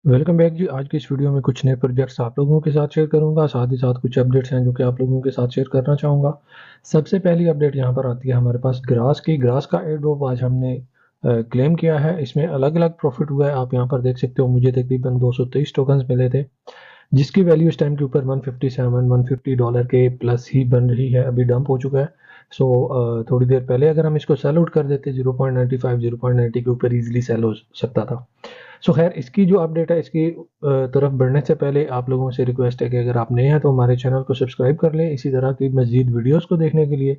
Welcome back जी। आज की इस वीडियो में कुछ नए प्रोजेक्ट्स आप लोगों के साथ शेयर करूंगा, साथ ही साथ कुछ अपडेट्स हैं जो कि आप लोगों के साथ शेयर करना चाहूँगा। सबसे पहली अपडेट यहाँ पर आती है हमारे पास ग्रास का एयर ड्रॉप आज हमने क्लेम किया है। इसमें अलग अलग प्रॉफिट हुआ है, आप यहाँ पर देख सकते हो। मुझे तकरीबन 223 टोकन्स मिले थे, जिसकी वैल्यू इस टाइम के ऊपर 150 डॉलर के प्लस ही बन रही है, अभी डंप हो चुका है। थोड़ी देर पहले अगर हम इसको सेल आउट कर देते 0.95 0.90 के ऊपर इजीली सेल हो सकता था। खैर, इसकी जो अपडेट है, इसकी तरफ बढ़ने से पहले आप लोगों से रिक्वेस्ट है कि अगर आप नए हैं तो हमारे चैनल को सब्सक्राइब कर लें। इसी तरह की मज़ीद वीडियोस को देखने के लिए,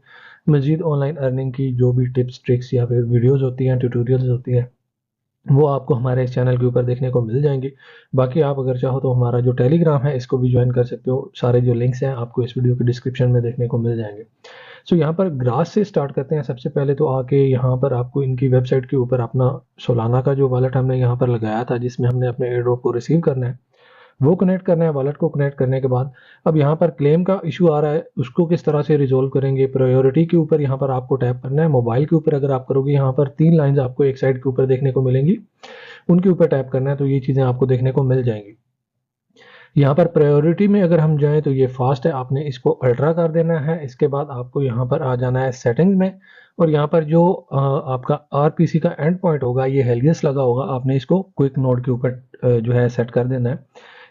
मज़ीद ऑनलाइन अर्निंग की जो भी टिप्स ट्रिक्स या फिर वीडियोस होती हैं, ट्यूटोरियल्स होती हैं, वो आपको हमारे इस चैनल के ऊपर देखने को मिल जाएंगी। बाकी आप अगर चाहो तो हमारा जो टेलीग्राम है इसको भी ज्वाइन कर सकते हो। सारे जो लिंक्स हैं आपको इस वीडियो के डिस्क्रिप्शन में देखने को मिल जाएंगे। यहाँ पर ग्रास से स्टार्ट करते हैं। सबसे पहले तो आके यहाँ पर आपको इनकी वेबसाइट के ऊपर अपना सोलाना का जो वॉलेट हमने यहाँ पर लगाया था, जिसमें हमने अपने एयर ड्रॉप को रिसीव करना है, वो कनेक्ट करना है। वॉलेट को कनेक्ट करने के बाद अब यहाँ पर क्लेम का इशू आ रहा है, उसको किस तरह से रिजोल्व करेंगे। प्रायोरिटी के ऊपर यहाँ पर आपको टैप करना है। मोबाइल के ऊपर अगर आप करोगे, यहाँ पर 3 लाइंस आपको एक साइड के ऊपर देखने को मिलेंगी, उनके ऊपर टैप करना है तो ये चीज़ें आपको देखने को मिल जाएंगी। यहाँ पर प्रायोरिटी में अगर हम जाएं तो ये फास्ट है, आपने इसको अल्ट्रा कर देना है। इसके बाद आपको यहाँ पर आ जाना है सेटिंग्स में, और यहाँ पर जो आपका आरपीसी का एंड पॉइंट होगा, ये हेलियस लगा होगा, आपने इसको क्विक नोड के ऊपर जो है सेट कर देना है।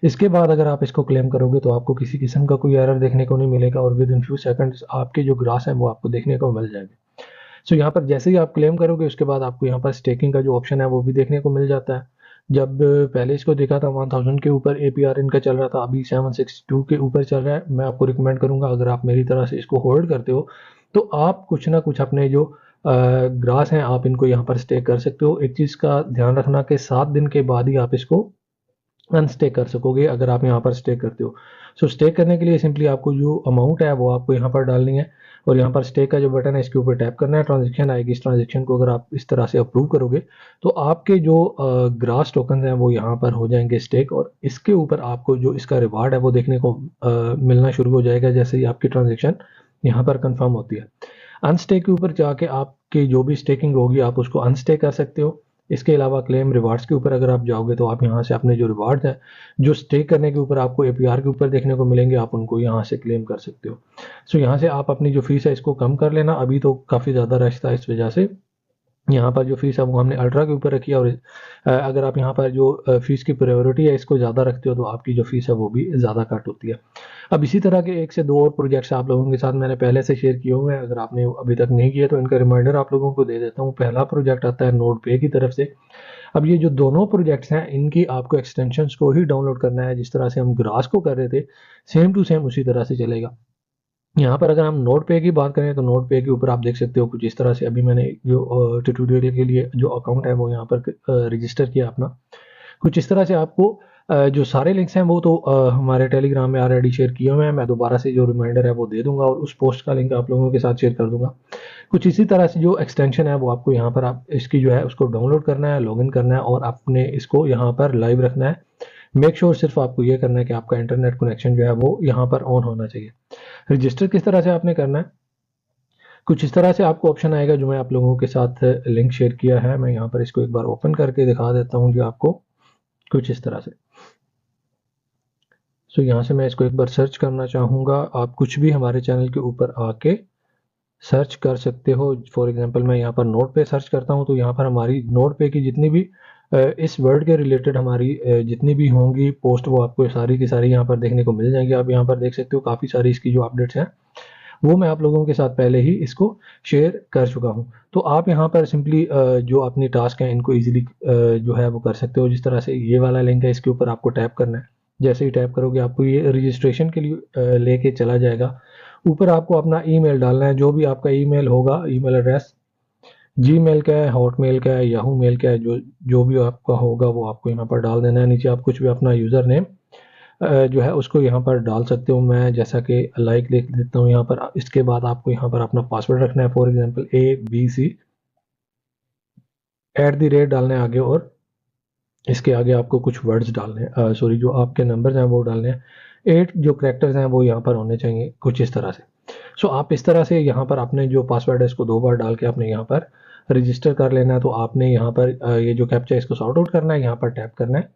इसके बाद अगर आप इसको क्लेम करोगे तो आपको किसी किस्म का कोई एरर देखने को नहीं मिलेगा, और विद इन फ्यू सेकंड्स आपके जो ग्रास है वो आपको देखने को मिल जाएंगे। यहाँ पर जैसे ही आप क्लेम करोगे उसके बाद आपको यहाँ पर स्टेकिंग का जो ऑप्शन है वो भी देखने को मिल जाता है। जब पहले इसको देखा था 1000 के ऊपर एपीआर इनका चल रहा था, अभी 762 के ऊपर चल रहा है। मैं आपको रिकमेंड करूंगा, अगर आप मेरी तरह से इसको होल्ड करते हो तो आप कुछ ना कुछ अपने जो ग्रास हैं आप इनको यहाँ पर स्टेक कर सकते हो। एक चीज़ का ध्यान रखना कि 7 दिन के बाद ही आप इसको अनस्टेक कर सकोगे अगर आप यहाँ पर स्टेक करते हो। स्टेक करने के लिए सिंपली आपको जो अमाउंट है वो आपको यहाँ पर डालनी है, और यहाँ पर स्टेक का जो बटन है इसके ऊपर टैप करना है। ट्रांजेक्शन आएगी, इस ट्रांजेक्शन को अगर आप इस तरह से अप्रूव करोगे तो आपके जो ग्रास टोकन हैं वो यहाँ पर हो जाएंगे स्टेक, और इसके ऊपर आपको जो इसका रिवार्ड है वो देखने को मिलना शुरू हो जाएगा जैसे ही आपकी ट्रांजेक्शन यहाँ पर कंफर्म होती है। अनस्टेक के ऊपर जाके आपकी जो भी स्टेकिंग होगी आप उसको अनस्टेक कर सकते हो। इसके अलावा क्लेम रिवार्ड्स के ऊपर अगर आप जाओगे तो आप यहाँ से अपने जो रिवार्ड है, जो स्टे करने के ऊपर आपको एपीआर के ऊपर देखने को मिलेंगे, आप उनको यहाँ से क्लेम कर सकते हो। यहाँ से आप अपनी जो फीस है इसको कम कर लेना। अभी तो काफ़ी ज़्यादा रश था, इस वजह से यहाँ पर जो फीस है वो हमने अल्ट्रा के ऊपर रखी है। और अगर आप यहाँ पर जो फीस की प्रायोरिटी है इसको ज़्यादा रखते हो तो आपकी जो फीस है वो भी ज़्यादा कट होती है। अब इसी तरह के 1 से 2 और प्रोजेक्ट्स आप लोगों के साथ मैंने पहले से शेयर किए हुए हैं, अगर आपने अभी तक नहीं किया तो इनका रिमाइंडर आप लोगों को दे देता हूँ। पहला प्रोजेक्ट आता है नोड पे की तरफ से। अब ये जो दोनों प्रोजेक्ट्स हैं इनकी आपको एक्सटेंशंस को ही डाउनलोड करना है। जिस तरह से हम ग्रास को कर रहे थे, सेम टू सेम उसी तरह से चलेगा। यहाँ पर अगर हम नोट पे की बात करें तो नोट पे के ऊपर आप देख सकते हो कुछ इस तरह से। अभी मैंने जो ट्यूटोरियल के लिए जो अकाउंट है वो यहाँ पर रजिस्टर किया अपना। कुछ इस तरह से आपको जो सारे लिंक्स हैं वो तो हमारे टेलीग्राम में ऑलरेडी शेयर किए हुए हैं। मैं दोबारा से जो रिमाइंडर है वो दे दूंगा, और उस पोस्ट का लिंक आप लोगों के साथ शेयर कर दूंगा। कुछ इसी तरह से जो एक्सटेंशन है वो आपको यहाँ पर आप इसकी जो है उसको डाउनलोड करना है, लॉगिन करना है, और आपने इसको यहाँ पर लाइव रखना है। मेक श्योर सिर्फ आपको ये करना है कि आपका इंटरनेट कनेक्शन जो है वो यहाँ पर ऑन होना चाहिए। रजिस्टर किस तरह से आपने करना है, कुछ इस तरह से आपको ऑप्शन आएगा जो मैं आप लोगों के साथ लिंक शेयर किया है। मैं यहाँ पर इसको एक बार ओपन करके दिखा देता हूँ जी आपको, कुछ इस तरह से। यहाँ से मैं इसको एक बार सर्च करना चाहूँगा। आप कुछ भी हमारे चैनल के ऊपर आके सर्च कर सकते हो। फॉर एग्जांपल मैं यहाँ पर नोट पे सर्च करता हूँ तो यहाँ पर हमारी नोट पे की जितनी भी इस वर्ड के रिलेटेड हमारी जितनी भी होंगी पोस्ट, वो आपको सारी की सारी यहाँ पर देखने को मिल जाएंगी। आप यहाँ पर देख सकते हो काफ़ी सारी इसकी जो अपडेट्स हैं वो मैं आप लोगों के साथ पहले ही इसको शेयर कर चुका हूँ। तो आप यहाँ पर सिंपली जो अपनी टास्क हैं इनको इजीली जो है वो कर सकते हो। जिस तरह से ये वाला लिंक है इसके ऊपर आपको टैप करना है। जैसे ही टैप करोगे आपको ये रजिस्ट्रेशन के लिए लेके चला जाएगा। ऊपर आपको अपना ईमेल डालना है, जो भी आपका ईमेल होगा, ईमेल एड्रेस जीमेल का है, हॉटमेल का है, याहू मेल का है, जो जो भी आपका होगा वो आपको यहाँ पर डाल देना है। नीचे आप कुछ भी अपना यूज़र नेम जो है उसको यहाँ पर डाल सकते हो। मैं जैसा कि लाइक लिख देता हूँ यहाँ पर। इसके बाद आपको यहाँ पर अपना पासवर्ड रखना है, फॉर एग्जांपल ABC@, डालना है आगे, और इसके आगे आपको कुछ वर्ड्स डालने हैं, सॉरी जो आपके नंबर्स हैं वो डालने हैं। 8 जो करेक्टर्स हैं वो यहाँ पर होने चाहिए, कुछ इस तरह से। आप इस तरह से यहाँ पर अपने जो पासवर्ड है इसको 2 बार डाल के आपने यहाँ पर रजिस्टर कर लेना है। तो आपने यहाँ पर ये जो कैप्चा है इसको सॉर्ट आउट करना है, यहाँ पर टैप करना है।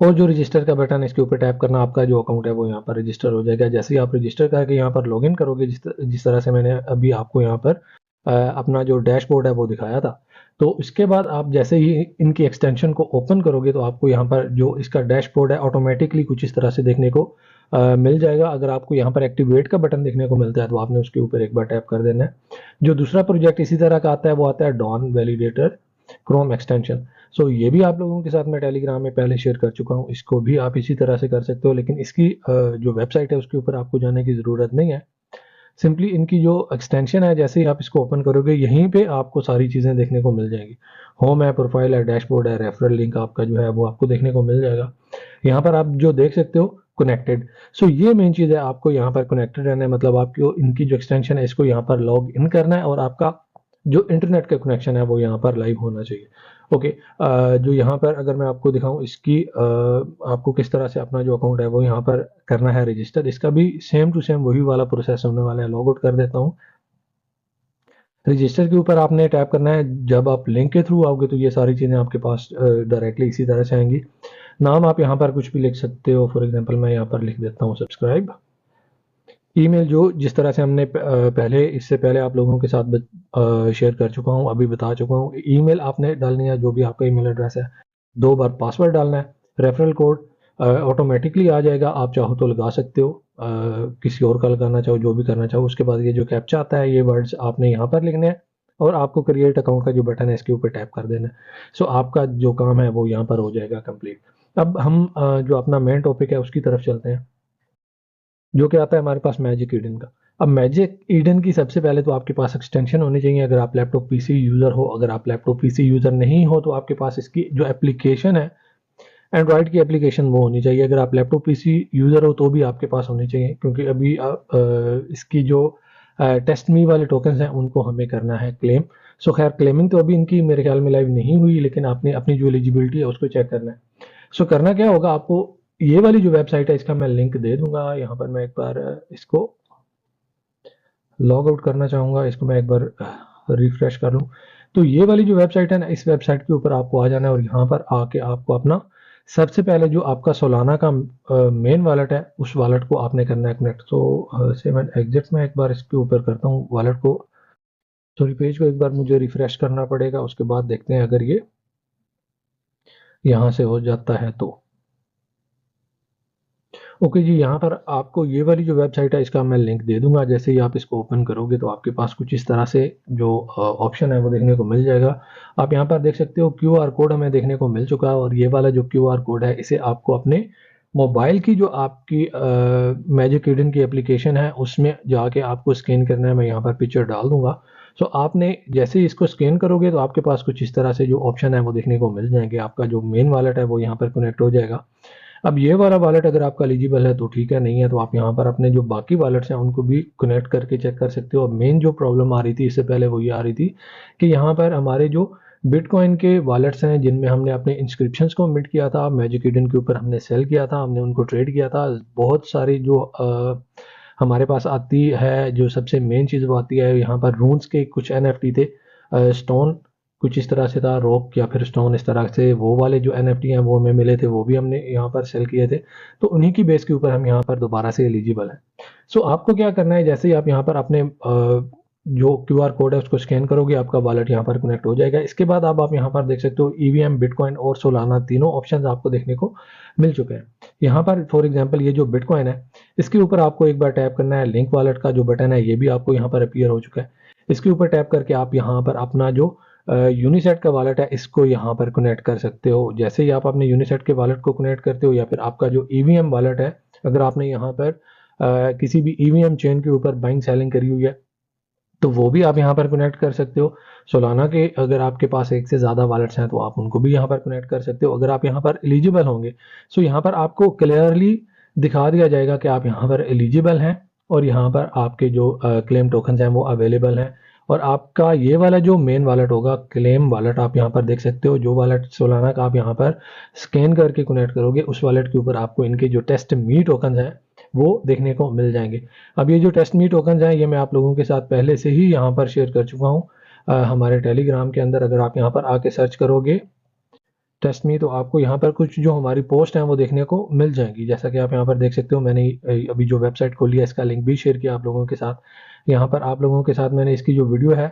और जो रजिस्टर का बटन इसके ऊपर टैप करना, आपका जो अकाउंट है वो यहाँ पर रजिस्टर हो जाएगा। जैसे ही आप रजिस्टर करके यहाँ पर लॉगिन करोगे, जिस तरह से मैंने अभी आपको यहाँ पर अपना जो डैशबोर्ड है वो दिखाया था, तो इसके बाद आप जैसे ही इनकी एक्सटेंशन को ओपन करोगे तो आपको यहाँ पर जो इसका डैशबोर्ड है ऑटोमेटिकली कुछ इस तरह से देखने को मिल जाएगा। अगर आपको यहाँ पर एक्टिवेट का बटन देखने को मिलता है तो आपने उसके ऊपर एक बार टैप कर देना है। जो दूसरा प्रोजेक्ट इसी तरह का आता है वो आता है डॉन वैलिडेटर क्रोम एक्सटेंशन। सो ये भी आप लोगों के साथ मैं टेलीग्राम में पहले शेयर कर चुका हूँ, इसको भी आप इसी तरह से कर सकते हो, लेकिन इसकी जो वेबसाइट है उसके ऊपर आपको जाने की ज़रूरत नहीं है। सिंपली इनकी जो एक्सटेंशन है, जैसे ही आप इसको ओपन करोगे यहीं पे आपको सारी चीज़ें देखने को मिल जाएंगी। होम है, प्रोफाइल है, डैशबोर्ड है, रेफरल लिंक आपका जो है वो आपको देखने को मिल जाएगा। यहाँ पर आप जो देख सकते हो कनेक्टेड, सो ये मेन चीज़ है, आपको यहाँ पर कनेक्टेड रहना है, मतलब आपको इनकी जो एक्सटेंशन है इसको यहाँ पर लॉग इन करना है और आपका जो इंटरनेट का कनेक्शन है वो यहाँ पर लाइव होना चाहिए। ओके, जो यहाँ पर अगर मैं आपको दिखाऊं इसकी आपको किस तरह से अपना जो अकाउंट है वो यहाँ पर करना है रजिस्टर, इसका भी सेम टू सेम वही वाला प्रोसेस होने वाला है। लॉग आउट कर देता हूँ। रजिस्टर के ऊपर आपने टैप करना है। जब आप लिंक के थ्रू आओगे तो ये सारी चीज़ें आपके पास डायरेक्टली इसी तरह से आएंगी। नाम आप यहाँ पर कुछ भी लिख सकते हो, फॉर एग्जांपल मैं यहाँ पर लिख देता हूँ सब्सक्राइब। ईमेल जो जिस तरह से हमने पहले इससे पहले आप लोगों के साथ शेयर कर चुका हूँ, अभी बता चुका हूँ। ईमेल आपने डालनी है जो भी आपका ईमेल एड्रेस है, 2 बार पासवर्ड डालना है। रेफरल कोड ऑटोमेटिकली आ जाएगा, आप चाहो तो लगा सकते हो, किसी और का लगाना चाहो, जो भी करना चाहो। उसके बाद ये जो कैप्चा आता है ये वर्ड्स आपने यहाँ पर लिखने हैं और आपको क्रिएट अकाउंट का जो बटन है इसके ऊपर टैप कर देना है। सो आपका जो काम है वो यहाँ पर हो जाएगा कंप्लीट। अब हम जो अपना मेन टॉपिक है उसकी तरफ चलते हैं, जो कि आता है हमारे पास मैजिक ईडन का। अब मैजिक ईडन की सबसे पहले तो आपके पास एक्सटेंशन होनी चाहिए अगर आप लैपटॉप पीसी यूज़र हो। अगर आप लैपटॉप पीसी यूज़र नहीं हो तो आपके पास इसकी जो एप्लीकेशन है, एंड्रॉयड की एप्लीकेशन वो होनी चाहिए। अगर आप लैपटॉप पीसी यूज़र हो तो भी आपके पास होनी चाहिए, क्योंकि अभी इसकी जो टेस्ट मी वाले टोकन्स हैं उनको हमें करना है क्लेम। सो खैर क्लेमिंग तो अभी इनकी मेरे ख्याल में लाइव नहीं हुई, लेकिन आपने अपनी जो एलिजिबिलिटी है उसको चेक करना है। सो करना क्या होगा आपको, ये वाली जो वेबसाइट है इसका मैं लिंक दे दूंगा। यहाँ पर मैं एक बार इसको लॉग आउट करना चाहूँगा, इसको मैं एक बार रिफ्रेश कर लूँ। तो ये वाली जो वेबसाइट है ना, इस वेबसाइट के ऊपर आपको आ जाना है और यहाँ पर आके आपको अपना सबसे पहले जो आपका सोलाना का मेन वॉलेट है उस वॉलेट को आपने करना है कनेक्ट। तो सेवन एग्जिट में एक बार इसके ऊपर करता हूँ वॉलेट को, सॉरी पेज को एक बार मुझे रिफ्रेश करना पड़ेगा, उसके बाद देखते हैं अगर ये यहाँ से हो जाता है तो। ओके जी, यहाँ पर आपको ये वाली जो वेबसाइट है इसका मैं लिंक दे दूंगा। जैसे ही आप इसको ओपन करोगे तो आपके पास कुछ इस तरह से जो ऑप्शन है वो देखने को मिल जाएगा। आप यहाँ पर देख सकते हो क्यूआर कोड हमें देखने को मिल चुका है, और ये वाला जो क्यूआर कोड है इसे आपको अपने मोबाइल की जो आपकी मैजिक ईडन की एप्लीकेशन है उसमें जाके आपको स्कैन करना है। मैं यहाँ पर पिक्चर डाल दूंगा। सो आपने जैसे ही इसको स्कैन करोगे तो आपके पास कुछ इस तरह से जो ऑप्शन है वो देखने को मिल जाएंगे। आपका जो मेन वॉलेट है वो यहाँ पर कनेक्ट हो जाएगा। अब ये वाला वॉलेट अगर आपका एलिजिबल है तो ठीक है, नहीं है तो आप यहाँ पर अपने जो बाकी वॉलेट्स हैं उनको भी कनेक्ट करके चेक कर सकते हो। अब मेन जो प्रॉब्लम आ रही थी इससे पहले वो ये आ रही थी कि यहाँ पर हमारे जो बिटकॉइन के वॉलेट्स हैं जिनमें हमने अपने इंस्क्रिप्शंस को मिट किया था, मैजिक ईडन के ऊपर हमने सेल किया था, हमने उनको ट्रेड किया था। बहुत सारी जो हमारे पास आती है, जो सबसे मेन चीज़ वो आती है यहाँ पर रून्स के कुछ एनएफटी थे, स्टोन कुछ इस तरह से था, रॉक या फिर स्टोन इस तरह से, वो वाले जो एनएफटी हैं वो हमें मिले थे, वो भी हमने यहाँ पर सेल किए थे। तो उन्हीं की बेस के ऊपर हम यहाँ पर दोबारा से एलिजिबल है। सो आपको क्या करना है, जैसे ही आप यहाँ पर अपने जो क्यूआर कोड है उसको स्कैन करोगे आपका वॉलेट यहाँ पर कनेक्ट हो जाएगा। इसके बाद आप यहाँ पर देख सकते हो ईवीएम, बिटकॉइन और सोलाना तीनों ऑप्शंस आपको देखने को मिल चुके हैं। यहाँ पर फॉर एग्जांपल ये जो बिटकॉइन है इसके ऊपर आपको एक बार टैप करना है। लिंक वॉलेट का जो बटन है ये भी आपको यहाँ पर अपीयर हो चुका है। इसके ऊपर टैप करके आप यहाँ पर अपना जो यूनिसेट का वॉलेट है इसको यहाँ पर कनेक्ट कर सकते हो। जैसे ही आप अपने यूनिसेट के वॉलेट को कनेक्ट करते हो या फिर आपका जो ईवीएम वॉलेट है, अगर आपने यहाँ पर किसी भी ईवीएम चेन के ऊपर बाइंग सेलिंग करी हुई है तो वो भी आप यहाँ पर कनेक्ट कर सकते हो। सोलाना के अगर आपके पास एक से ज़्यादा वॉलेट्स हैं तो आप उनको भी यहाँ पर कनेक्ट कर सकते हो। अगर आप यहाँ पर एलिजिबल होंगे सो यहाँ पर आपको क्लियरली दिखा दिया जाएगा कि आप यहाँ पर एलिजिबल हैं और यहाँ पर आपके जो क्लेम टोकन्स हैं वो अवेलेबल हैं। और आपका ये वाला जो मेन वॉलेट होगा क्लेम वॉलेट, आप यहाँ पर देख सकते हो जो वॉलेट सोलाना का आप यहाँ पर स्कैन करके कनेक्ट करोगे उस वॉलेट के ऊपर आपको इनके जो टेस्ट मी टोकन्स हैं वो देखने को मिल जाएंगे। अब ये जो टेस्ट मी टोकन्स हैं ये मैं आप लोगों के साथ पहले से ही यहाँ पर शेयर कर चुका हूँ हमारे टेलीग्राम के अंदर। अगर आप यहाँ पर आके सर्च करोगे टेस्ट मी, तो आपको यहाँ पर कुछ जो हमारी पोस्ट हैं वो देखने को मिल जाएंगी। जैसा कि आप यहाँ पर देख सकते हो, मैंने अभी जो वेबसाइट खोली है इसका लिंक भी शेयर किया आप लोगों के साथ। यहाँ पर आप लोगों के साथ मैंने इसकी जो वीडियो है,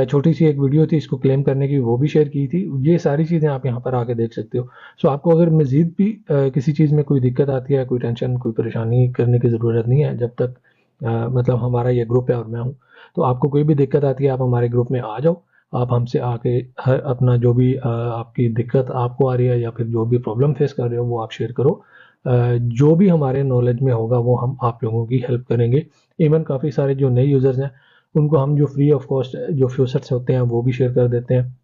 छोटी सी एक वीडियो थी इसको क्लेम करने की, वो भी शेयर की थी। ये सारी चीज़ें आप यहाँ पर आके देख सकते हो। सो आपको अगर मज़ीद भी किसी चीज़ में कोई दिक्कत आती है, कोई टेंशन, कोई परेशानी करने की ज़रूरत नहीं है, जब तक मतलब हमारा ये ग्रुप है और मैं हूँ। तो आपको कोई भी दिक्कत आती है, आप हमारे ग्रुप में आ जाओ। आप हमसे आके हर अपना जो भी आपकी दिक्कत आपको आ रही है या फिर जो भी प्रॉब्लम फेस कर रहे हो वो आप शेयर करो। जो भी हमारे नॉलेज में होगा वो हम आप लोगों की हेल्प करेंगे। इवन काफ़ी सारे जो नए यूज़र्स हैं उनको हम जो फ्री ऑफ कॉस्ट जो फ्यूचर्स होते हैं वो भी शेयर कर देते हैं।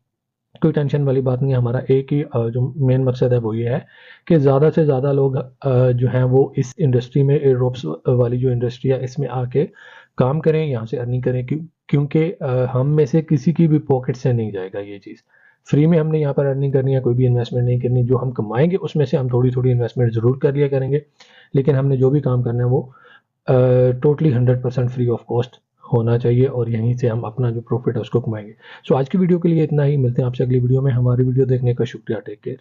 कोई टेंशन वाली बात नहीं है। हमारा एक ही जो मेन मकसद है वो ये है कि ज़्यादा से ज़्यादा लोग जो हैं वो इस इंडस्ट्री में, एयर ड्रॉप्स वाली जो इंडस्ट्री है इसमें आके काम करें, यहाँ से अर्निंग करें। क्योंकि हम में से किसी की भी पॉकेट से नहीं जाएगा ये चीज़। फ्री में हमने यहाँ पर अर्निंग करनी है, कोई भी इन्वेस्टमेंट नहीं करनी। जो हम कमाएंगे उसमें से हम थोड़ी थोड़ी इन्वेस्टमेंट ज़रूर कर लिया करेंगे, लेकिन हमने जो भी काम करना है वो टोटली 100% फ्री ऑफ कॉस्ट होना चाहिए, और यहीं से हम अपना जो प्रॉफिट है उसको कमाएंगे। सो आज की वीडियो के लिए इतना ही। मिलते हैं आपसे अगली वीडियो में। हमारी वीडियो देखने का शुक्रिया। Take care.